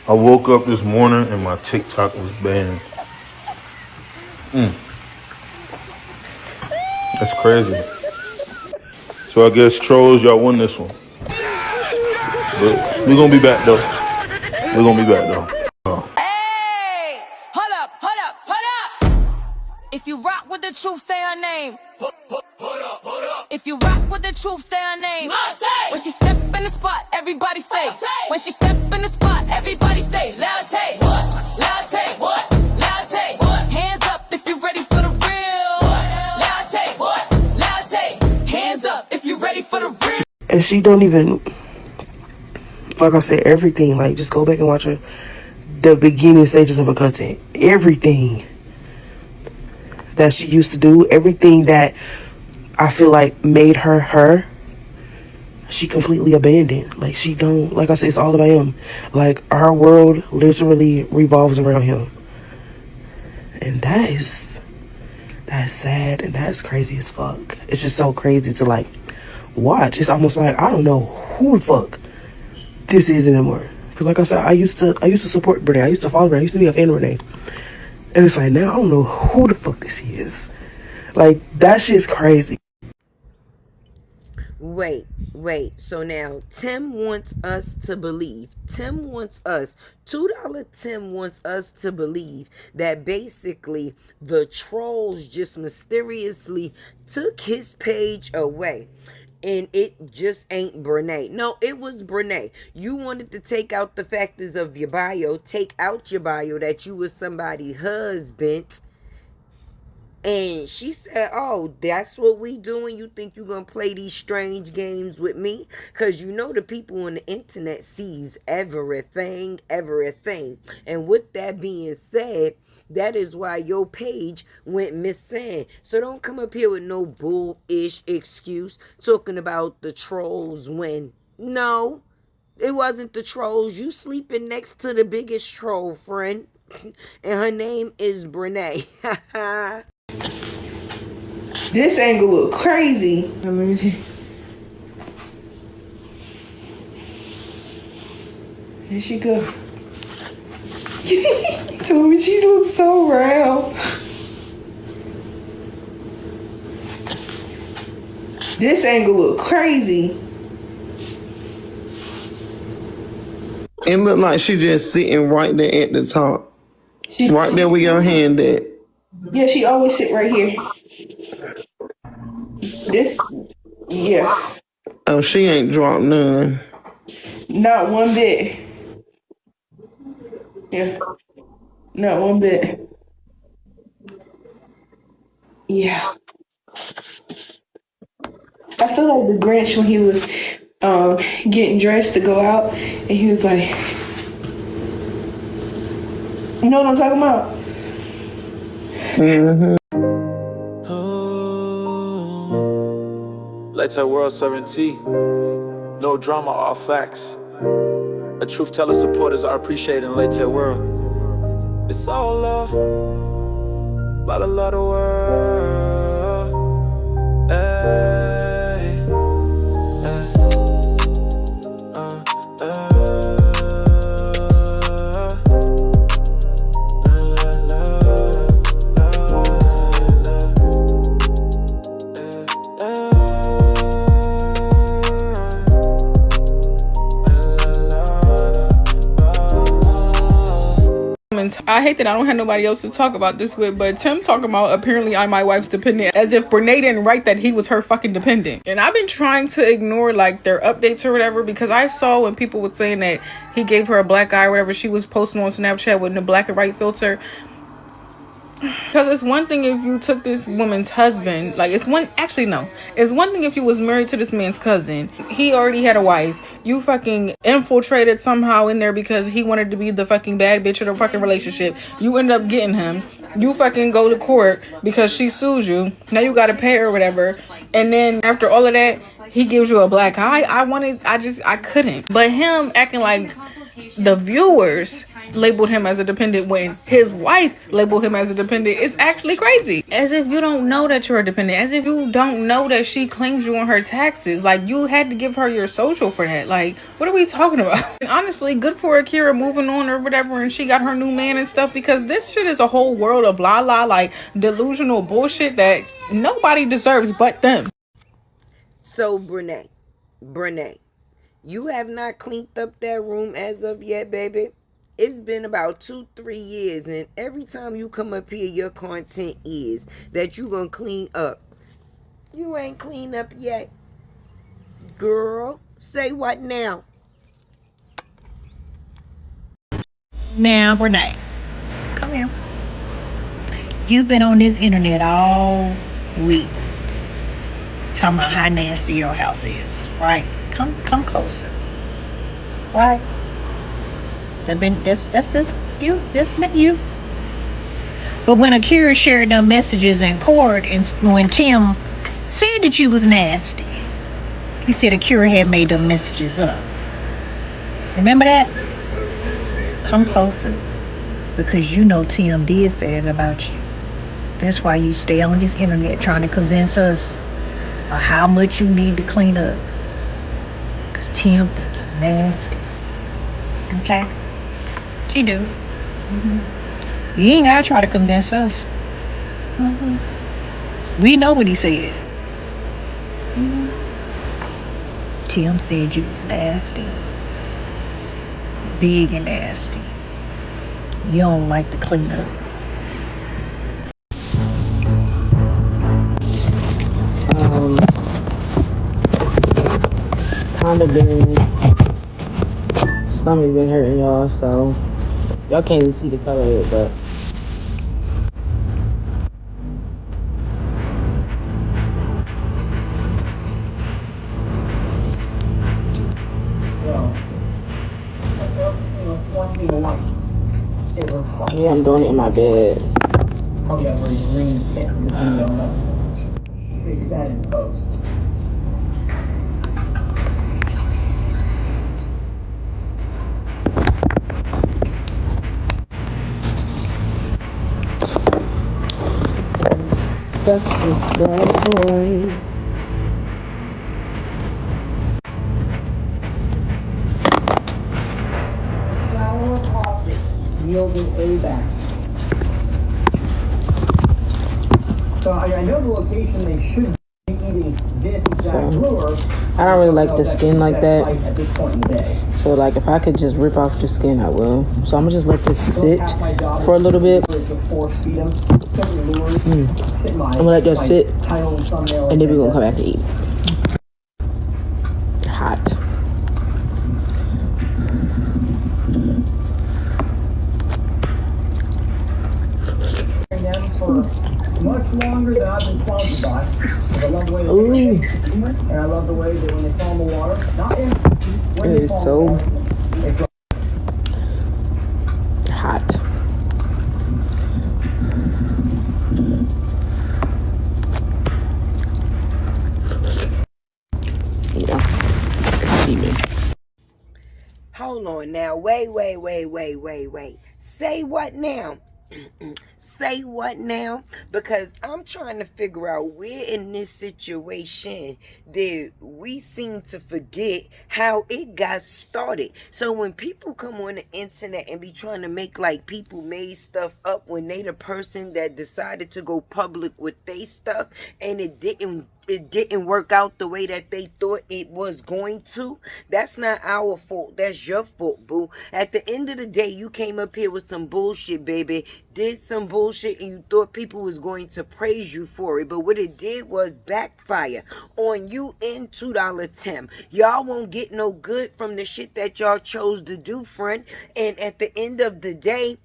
I woke up this morning and my TikTok was banned. That's crazy. So I guess trolls, y'all won this one. But we're gonna be back though. We're gonna be back though. Hey, hold up. If you rock with the truth, say her name. Hold up. If you rock with the truth, say her name. Latte. When she step in the spot, everybody say. Latte. When she step in the spot, everybody say. Latte. What? Latte. What? Latte. What? Hands up if you ready for the real. What? Latte. What? Latte. Hands up if you ready for the real. And she don't even, like I said, everything. Like, just go back and watch the beginning stages of her content. Everything that she used to do, everything that I feel like made her, she completely abandoned. Like, she don't, like I said, it's all about him. Like, our world literally revolves around him. And that's sad and that's crazy as fuck. It's just so crazy to, like, watch. It's almost like I don't know who the fuck this is anymore. Because like I said, I used to support Brenay. I used to follow Brenay. I used to be a fan of Brenay. And it's like, now I don't know who the fuck this is. Like, that shit's crazy. Wait. So now Tim wants us to believe. $2 Tim wants us to believe that basically the trolls just mysteriously took his page away. And it just ain't Brenay. No, it was Brenay. You wanted to take out the factors of your bio. Take out your bio that you was somebody's husband. And she said, oh, that's what we doing? You think you gonna play these strange games with me? Because you know the people on the internet sees everything. And with that being said, that is why your page went missing. So don't come up here with no bullish excuse talking about the trolls when, no, it wasn't the trolls. You sleeping next to the biggest troll, friend. And her name is Brenay. This angle look crazy. Let me see. Here she go. Told me she looks so round. This angle look crazy. It looked like she just sitting right there at the top. Right there where your hand at. Yeah, she always sit right here. This, yeah. Oh, she ain't dropped none. Not one bit. Yeah. Not one bit. Yeah. I feel like the Grinch when he was getting dressed to go out and he was like, you know what I'm talking about? Mm-hmm. ITSLATEWORLD serving tea. No drama, all facts. A truth teller supporters are appreciated in ITSLATEWORLD. It's all love, but a lot of world. Ay, ay, I hate that I don't have nobody else to talk about this with, but Tim talking about apparently I'm my wife's dependent, as if Brenay didn't write that he was her fucking dependent. And I've been trying to ignore like their updates or whatever, because I saw when people were saying that he gave her a black eye or whatever, she was posting on Snapchat with the black and white filter. Because it's one thing if you took this woman's husband, like it's one thing if you was married to this man's cousin, he already had a wife, you fucking infiltrated somehow in there because he wanted to be the fucking bad bitch of the fucking relationship, you end up getting him, you fucking go to court because she sues you, now you gotta pay her or whatever, and then after all of that, he gives you a black eye. I couldn't. But him acting like the viewers labeled him as a dependent when his wife labeled him as a dependent is actually crazy. As if you don't know that you're a dependent. As if you don't know that she claims you on her taxes. Like, you had to give her your social for that. Like, what are we talking about? And honestly, good for Akira moving on or whatever, and she got her new man and stuff, because this shit is a whole world of blah blah, like delusional bullshit that nobody deserves but them. So Brenay, you have not cleaned up that room as of yet, baby. It's been about 2-3 years, and every time you come up here, your content is that you gonna clean up. You ain't cleaned up yet, girl. Say what now? Now, Brenay, come here. You've been on this internet all week talking about how nasty your house is, right? Come closer, right? That's just you. That's been you. But when Akira shared them messages in court, and when Tim said that you was nasty, he said Akira had made them messages up. Remember that? Come closer, because you know Tim did say it about you. That's why you stay on this internet trying to convince us of how much you need to clean up. Because Tim think you nasty. Okay? He do. Mm-hmm. You ain't gotta try to convince us. Mm-hmm. We know what he said. Mm-hmm. Tim said you was nasty. Big and nasty. You don't like to clean up. Kinda been, stomach been hurting y'all, so y'all can't even see the color of it, but yeah, I'm doing it in my bed. That's just that boy. Yielding a back. So I know the location they should be eating this exact lure. I don't really like the skin like that. At this point in the day. So like if I could just rip off the skin, I will. So I'm gonna just let this sit for a little bit. I'm gonna let that sit, and then we're gonna come back to eat. Hot. Much longer than I've been sponsored by. I love the way they and I love the way that when they fall in the water, not in, when it is so hot. Yeah, it's steaming. Hold on now. Wait. Say what now? Say what now? Because I'm trying to figure out where in this situation did we seem to forget how it got started. So when people come on the internet and be trying to make like people made stuff up when they the person that decided to go public with they stuff and it didn't work out the way that they thought it was going to, that's not our fault. That's your fault, boo. At the end of the day, you came up here with some bullshit, baby. Did some bullshit and you thought people was going to praise you for it. But what it did was backfire on you and $2 Tim. Y'all won't get no good from the shit that y'all chose to do, friend. And at the end of the day,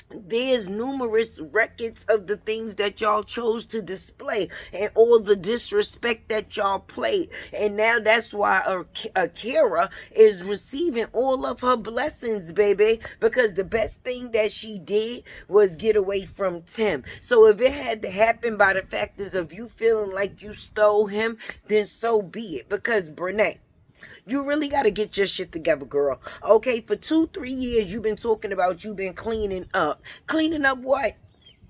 There's numerous records of the things that y'all chose to display and all the disrespect that y'all played. And now that's why Akira is receiving all of her blessings, baby. Because the best thing that she did was get away from Tim. So if it had to happen by the factors of you feeling like you stole him, then so be it. Because Brenay, you really got to get your shit together, girl. Okay, for 2-3 years, you've been talking about you've been cleaning up. Cleaning up what?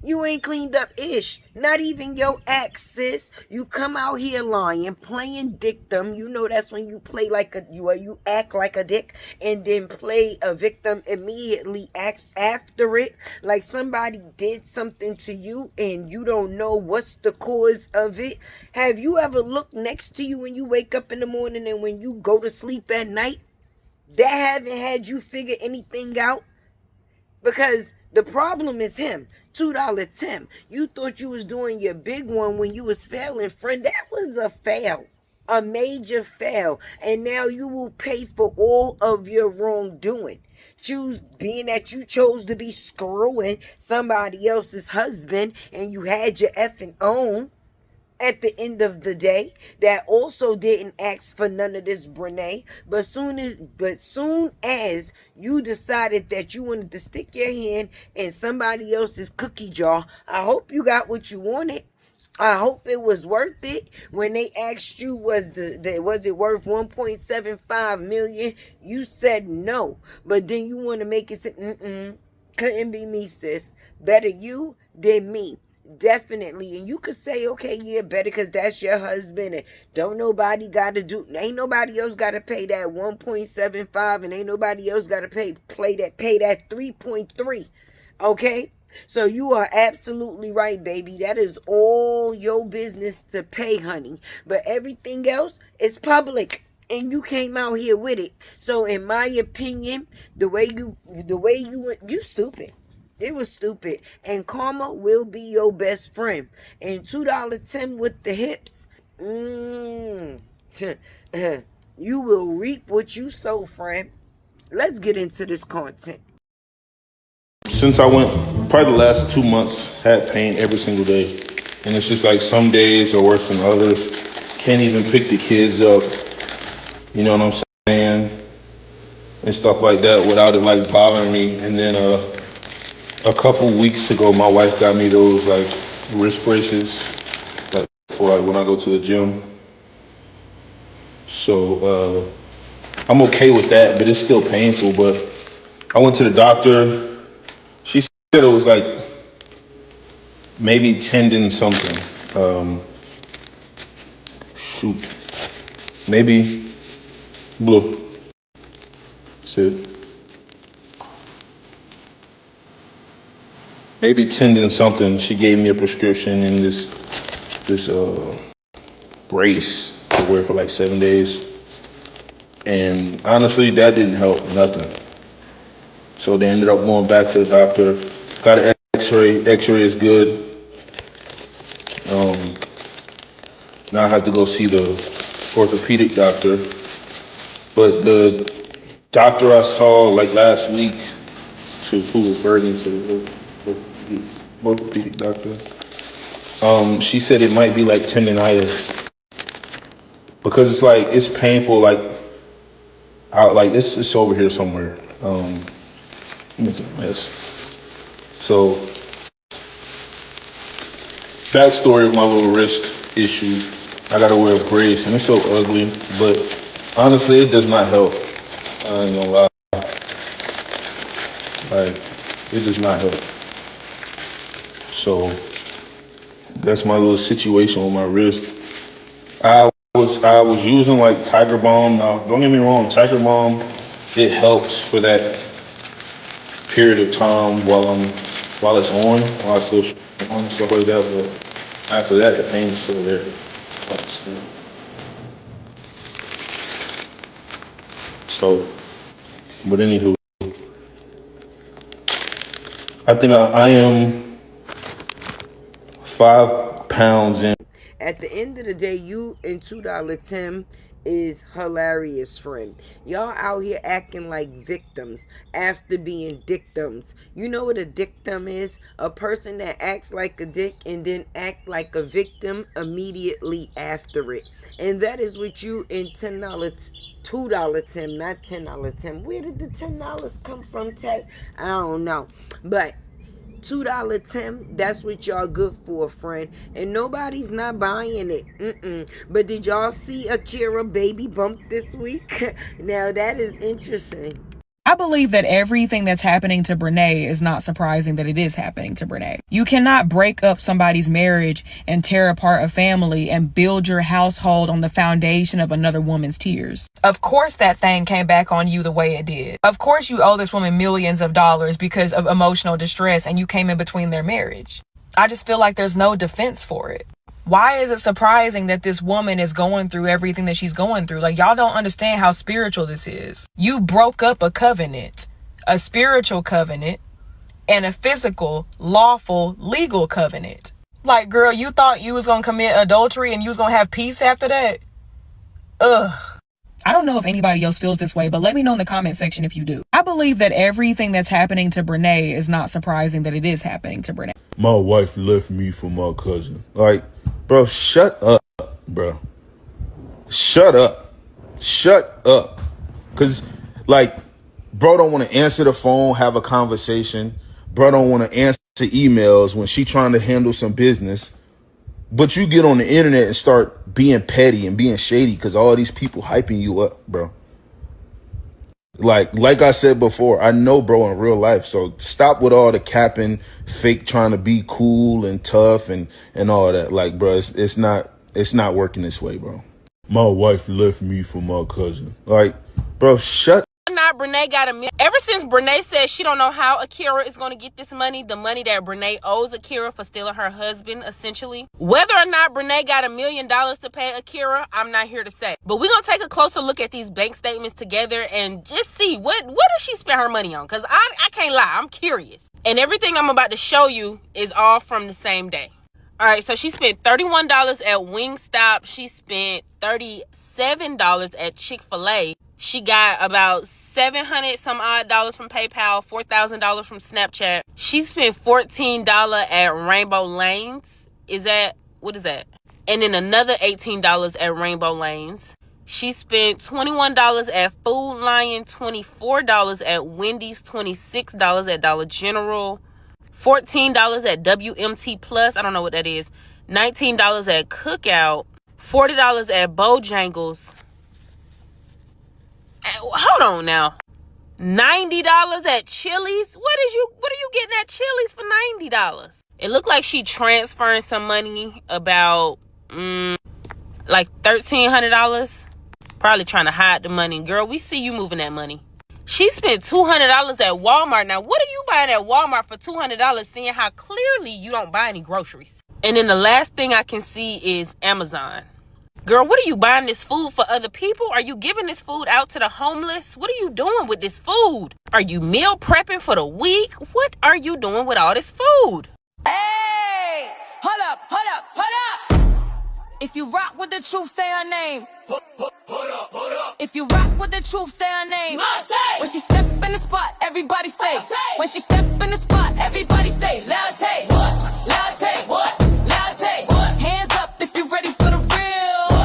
You ain't cleaned up ish. Not even your ex, sis. You come out here lying, playing victim. You know that's when you play like you act like a dick and then play a victim immediately after it. Like somebody did something to you and you don't know what's the cause of it. Have you ever looked next to you when you wake up in the morning and when you go to sleep at night? That haven't had you figure anything out? Because the problem is him. $2 Tim. You thought you was doing your big one when you was failing, friend. That was a fail. A major fail. And now you will pay for all of your wrongdoing. Being that you chose to be screwing somebody else's husband and you had your effing own at the end of the day that also didn't ask for none of this, Brenay. But soon as you decided that you wanted to stick your hand in somebody else's cookie jar, I hope you got what you wanted. I hope it was worth it. When they asked you was it worth 1.75 million, you said no. But then you want to make it say, couldn't be me, sis. Better you than me. Definitely. And you could say, okay, yeah, better because that's your husband and ain't nobody else got to pay that 1.75 and ain't nobody else got to pay that 3.3. Okay? So you are absolutely right, baby. That is all your business to pay, honey. But everything else is public. And you came out here with it. So in my opinion, the way you went, you stupid. It was stupid. And karma will be your best friend. And $2 Tim with the hips. You will reap what you sow, friend. Let's get into this content. Since I went, probably the last 2 months, had pain every single day. And it's just like some days are worse than others. Can't even pick the kids up, you know what I'm saying? And stuff like that without it like bothering me. And then a couple weeks ago, my wife got me those like wrist braces, like for like when I go to the gym. So I'm okay with that, but it's still painful. But I went to the doctor. She said it was like maybe tendon something. Shoot, maybe blue. That's it. Maybe tendon something. She gave me a prescription and this brace to wear for like 7 days. And honestly, that didn't help nothing. So they ended up going back to the doctor. Got an X-ray. X-ray is good. Now I have to go see the orthopedic doctor. But the doctor I saw like last week, who referred me to the orthopedic doctor, she said it might be like tendonitis because it's like it's painful. Like it's over here somewhere. Making a mess. So, backstory of my little wrist issue. I gotta wear a brace, and it's so ugly. But honestly, it does not help. I ain't gonna lie. Like, it does not help. So, that's my little situation with my wrist. I was using like Tiger Balm. Now, don't get me wrong, Tiger Balm, it helps for that period of time while it's on, while I still on and stuff like that. But after that, the pain's still there. So, but anywho, I think I am 5 pounds in. At the end of the day, you and $2 Tim is hilarious, friend. Y'all out here acting like victims after being dictums. You know what a dictum is? A person that acts like a dick and then act like a victim immediately after it. And that is what you in $10, $2 Tim, not $10 Tim. Where did the $10 come from, Tech? I don't know. But $2 Tim, that's what y'all good for, friend. And nobody's not buying it. But did y'all see Akira baby bump this week? Now that is interesting. I believe that everything that's happening to Brenay is not surprising that it is happening to Brenay. You cannot break up somebody's marriage and tear apart a family and build your household on the foundation of another woman's tears. Of course that thing came back on you the way it did. Of course you owe this woman millions of dollars because of emotional distress and you came in between their marriage. I just feel like there's no defense for it. Why is it surprising that this woman is going through everything that she's going through? Like, y'all don't understand how spiritual this is. You broke up a covenant, a spiritual covenant, and a physical, lawful, legal covenant. Like, girl, you thought you was going to commit adultery and you was going to have peace after that? Ugh. I don't know if anybody else feels this way, but let me know in the comment section if you do. I believe that everything that's happening to Brenay is not surprising that it is happening to Brenay. My wife left me for my cousin. Like, bro, shut up, bro. Shut up. Shut up. Because, like, bro don't want to answer the phone, have a conversation. Bro don't want to answer emails when she trying to handle some business. But you get on the internet and start being petty and being shady because all these people hyping you up, bro. Like I said before, I know bro in real life. So stop with all the capping, fake trying to be cool and tough and all that. Like, bro, it's not working this way, bro. My wife left me for my cousin. Like, bro, shut. Not Brenay got ever since Brenay said she don't know how Akira is going to get this money, the money that Brenay owes Akira for stealing her husband, essentially. Whether or not Brenay got $1 million to pay Akira, I'm not here to say. But we're going to take a closer look at these bank statements together and just see what does she spend her money on? Because I can't lie, I'm curious. And everything I'm about to show you is all from the same day. All right, so she spent $31 at Wingstop. She spent $37 at Chick-fil-A. She got about $700 some odd dollars from PayPal, $4,000 from Snapchat. She spent $14 at Rainbow Lanes. What is that? And then another $18 at Rainbow Lanes. She spent $21 at Food Lion, $24 at Wendy's, $26 at Dollar General, $14 at WMT Plus. I don't know what that is. $19 at Cookout, $40 at Bojangles. Hold on now. $90 at Chili's? What are you getting at Chili's for $90? It looked like she transferring some money, about like $1,300. Probably trying to hide the money. Girl, we see you moving that money. She spent $200 at Walmart. Now, what are you buying at Walmart for $200, seeing how clearly you don't buy any groceries? And then the last thing I can see is Amazon. Girl, what are you buying this food for other people? Are you giving this food out to the homeless? What are you doing with this food? Are you meal prepping for the week? What are you doing with all this food? Hey, hold up. If you rock with the truth, say her name. Hold up. If you rock with the truth, say her name. When she step in the spot, everybody say. When she step in the spot, everybody say. Latte. What? Latte. What? Latte. What? Hands up if you ready for the real.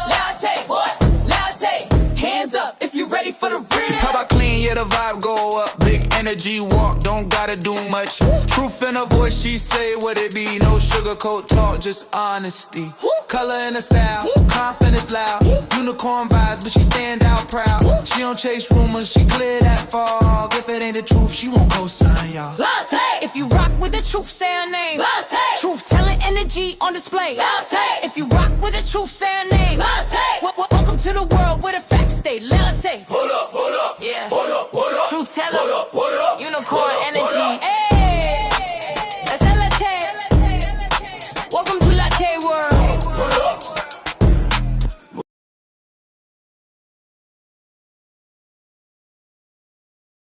Latte. What? Latte. Hands up if you ready for the real. She pop out clean, yeah, the vibe go up. Big energy walk, don't gotta do much. Truth in her voice, she say what it be. No sugarcoat talk, just honesty. Color in the style, confidence loud. Unicorn vibes, but she stand out proud. She don't chase rumors, she clear that fog. If it ain't the truth, she won't co-sign, y'all. Latte. If you rock with the truth, say her name. Latte. Truth telling energy on display. Latte. If you rock with the truth, say her name. Latte. Welcome to the world where the facts stay. Latte. Hold up, yeah. hold up. Truth teller, unicorn